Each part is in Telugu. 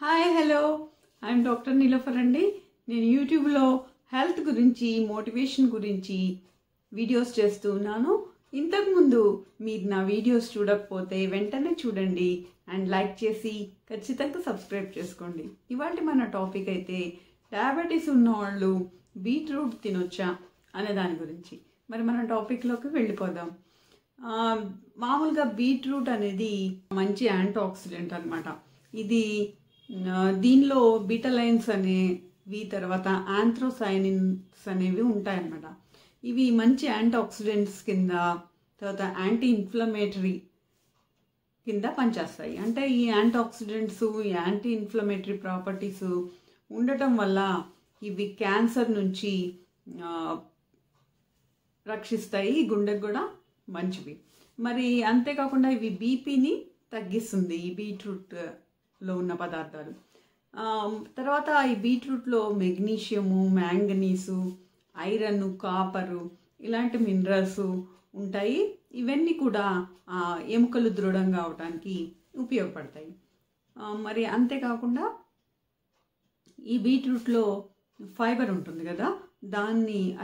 Hi hello I'm doctor Niloufer అండి. నేను యూట్యూబ్లో హెల్త్ గురించి మోటివేషన్ గురించి వీడియోస్ చేస్తూ ఉన్నాను. ఇంతకుముందు మీరు నా వీడియోస్ చూడకపోతే వెంటనే చూడండి అండ్ లైక్ చేసి ఖచ్చితంగా సబ్స్క్రైబ్ చేసుకోండి. ఇవాళ మన టాపిక్ అయితే డయాబెటీస్ ఉన్నవాళ్ళు బీట్రూట్ తినొచ్చా అనే దాని గురించి. మరి మన టాపిక్లోకి వెళ్ళిపోదాం. మామూలుగా బీట్రూట్ అనేది మంచి యాంటీ ఆక్సిడెంట్ అనమాట. ఇది దీనిలో బీటాలైన్స్ అనేవి తర్వాత ఆంథ్రోసైనిన్స్ అనేవి ఉంటాయన్నమాట. ఇవి మంచి యాంటీ ఆక్సిడెంట్స్ కింద తర్వాత యాంటీ ఇన్ఫ్లమేటరీ కింద పనిచేస్తాయి. అంటే ఈ antioxidants anti inflammatory properties ఉండటం వల్ల ఇవి క్యాన్సర్ నుంచి రక్షిస్తాయి, గుండెకు కూడా మంచివి. మరి అంతేకాకుండా ఇవి బీపీని తగ్గిస్తుంది ఈ బీట్రూట్లో ఉన్న పదార్థాలు. తర్వాత ఈ బీట్రూట్లో మెగ్నీషియము, మ్యాంగనీసు, ఐరన్, కాపరు ఇలాంటి మినరల్స్ ఉంటాయి. ఇవన్నీ కూడా ఎముకలు దృఢంగా అవడానికి ఉపయోగపడతాయి. మరి అంతేకాకుండా ఈ బీట్రూట్లో ఫైబర్ ఉంటుంది కదా,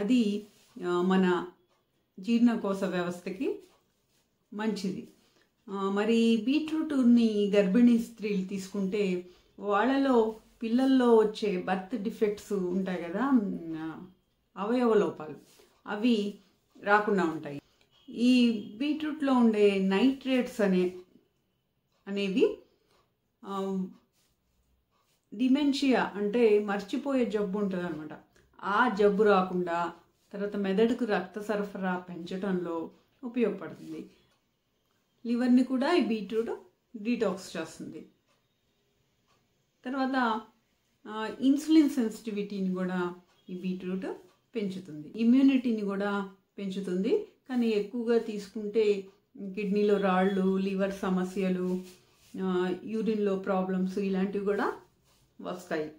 అది మన జీర్ణకోశ వ్యవస్థకి మంచిది. మరి బీట్రూట్ని గర్భిణీ స్త్రీలు తీసుకుంటే వాళ్ళలో పిల్లల్లో వచ్చే బర్త్ డిఫెక్ట్స్ ఉంటాయి కదా, అవయవ లోపాలు, అవి రాకుండా ఉంటాయి. ఈ బీట్రూట్లో ఉండే నైట్రేట్స్ అనేవి డిమెన్షియా అంటే మర్చిపోయే జబ్బు ఉంటుంది అనమాట. ఆ జబ్బు రాకుండా తర్వాత మెదడుకు రక్త సరఫరా పెంచడంలో ఉపయోగపడుతుంది. లివర్ని కూడా ఈ బీట్రూట్ డీటాక్స్ చేస్తుంది. తర్వాత ఇన్సులిన్ సెన్సిటివిటీని కూడా ఈ బీట్రూట్ పెంచుతుంది, ఇమ్యూనిటీని కూడా పెంచుతుంది. కానీ ఎక్కువగా తీసుకుంటే కిడ్నీలో రాళ్ళు, లివర్ సమస్యలు, యూరిన్లో ప్రాబ్లమ్స్ ఇలాంటివి కూడా వస్తాయి.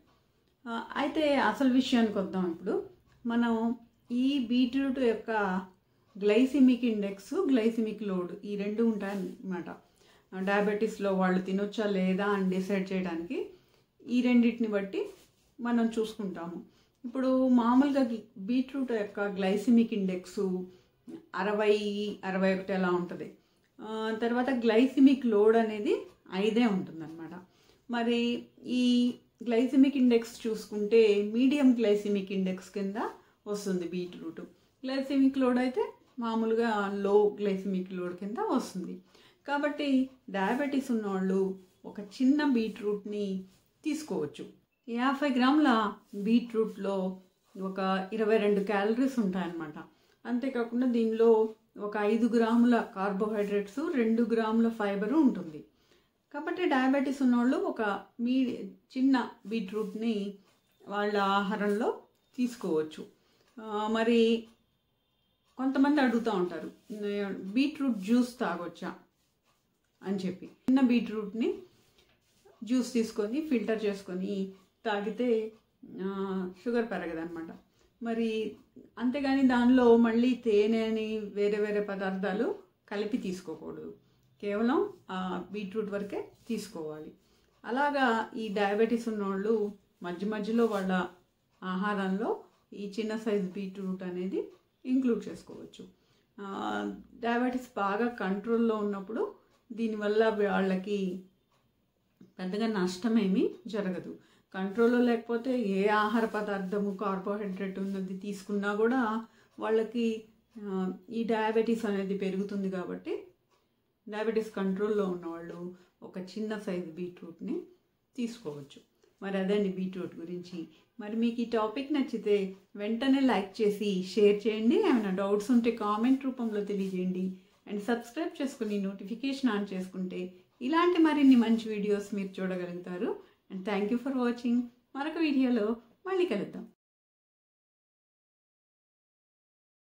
అయితే అసలు విషయానికి వద్దాం. ఇప్పుడు మనం ఈ బీట్రూట్ యొక్క గ్లైసిమిక్ ఇండెక్స్, గ్లైసిమిక్ లోడ్ ఈ రెండు ఉంటాయన్నమాట. డయాబెటీస్లో వాళ్ళు తినొచ్చా లేదా అని డిసైడ్ చేయడానికి ఈ రెండింటిని బట్టి మనం చూసుకుంటాము. ఇప్పుడు మామూలుగా బీట్రూట్ యొక్క గ్లైసిమిక్ ఇండెక్స్ 60-61 అలా ఉంటుంది. తర్వాత గ్లైసిమిక్ లోడ్ అనేది 5 ఉంటుందన్నమాట. మరి ఈ గ్లైసిమిక్ ఇండెక్స్ చూసుకుంటే మీడియం గ్లైసిమిక్ ఇండెక్స్ కింద వస్తుంది బీట్రూట్. గ్లైసిమిక్ లోడ్ అయితే మామూలుగా లో గ్లైసిమిక్ లోడ్ కింద వస్తుంది. కాబట్టి డయాబెటీస్ ఉన్నవాళ్ళు ఒక చిన్న బీట్రూట్ని తీసుకోవచ్చు. 50 గ్రాముల బీట్రూట్లో ఒక 22 క్యాలరీస్ ఉంటాయన్నమాట. అంతేకాకుండా దీనిలో ఒక 5 గ్రాముల కార్బోహైడ్రేట్స్, 2 గ్రాముల ఫైబరు ఉంటుంది. కాబట్టి డయాబెటీస్ ఉన్నవాళ్ళు ఒక చిన్న బీట్రూట్ని వాళ్ళ ఆహారంలో తీసుకోవచ్చు. మరి కొంతమంది అడుగుతూ ఉంటారు, బీట్రూట్ జ్యూస్ తాగొచ్చా అని చెప్పి. చిన్న బీట్రూట్ని జ్యూస్ తీసుకొని ఫిల్టర్ చేసుకొని తాగితే షుగర్ పెరగదన్నమాట. మరి అంతేగాని దానిలో మళ్ళీ తేనె అని వేరే వేరే పదార్థాలు కలిపి తీసుకోకూడదు, కేవలం బీట్రూట్ వరకే తీసుకోవాలి. అలాగా ఈ డయాబెటీస్ ఉన్నవాళ్ళు మధ్య మధ్యలో వాళ్ళ ఆహారంలో ఈ చిన్న సైజు బీట్రూట్ అనేది ఇంక్లూడ్ చేసుకోవచ్చు. డయాబెటీస్ బాగా కంట్రోల్లో ఉన్నప్పుడు దీనివల్ల వాళ్ళకి పెద్దగా నష్టమేమీ జరగదు. కంట్రోల్లో లేకపోతే ఏ ఆహార పదార్థము కార్బోహైడ్రేట్ ఉన్నది తీసుకున్నా కూడా వాళ్ళకి ఈ డయాబెటీస్ అనేది పెరుగుతుంది. కాబట్టి డయాబెటీస్ కంట్రోల్లో ఉన్నవాళ్ళు ఒక చిన్న సైజు బీట్రూట్ని తీసుకోవచ్చు. మరి అదండి బీట్రూట్ గురించి. మరి మీకు ఈ టాపిక్ నచ్చితే వెంటనే లైక్ చేసి షేర్ చేయండి. ఏమైనా డౌట్స్ ఉంటే కామెంట్ రూపంలో తెలియజేయండి. అండ్ సబ్స్క్రైబ్ చేసుకుని నోటిఫికేషన్ ఆన్ చేసుకుంటే ఇలాంటి మరిన్ని మంచి వీడియోస్ మీరు చూడగలుగుతారు. And thank you for watching. మరొక వీడియోలో మళ్ళీ కలుద్దాం.